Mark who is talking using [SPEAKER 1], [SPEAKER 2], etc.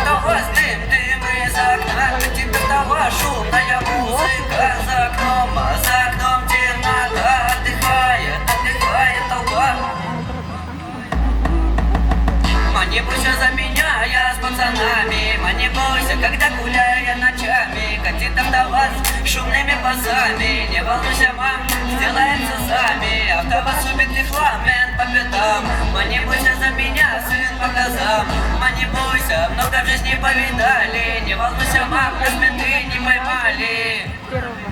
[SPEAKER 1] осталось дым из окна. Теперь стала шумная музыка за окном, а за окном темнота. Отдыхает толпа. Не бойся за меня, я с пацанами. Не бойся, когда гуляю я ночами. Катит автоваз шумными басами. Не волнуйся, мам, сделается сами. Автоваз убитый фламен по пятам. Не бойся за меня, сын по глазам. Не бойся, много в жизни повидали. Не волнуйся, мам, нас менты не поймали.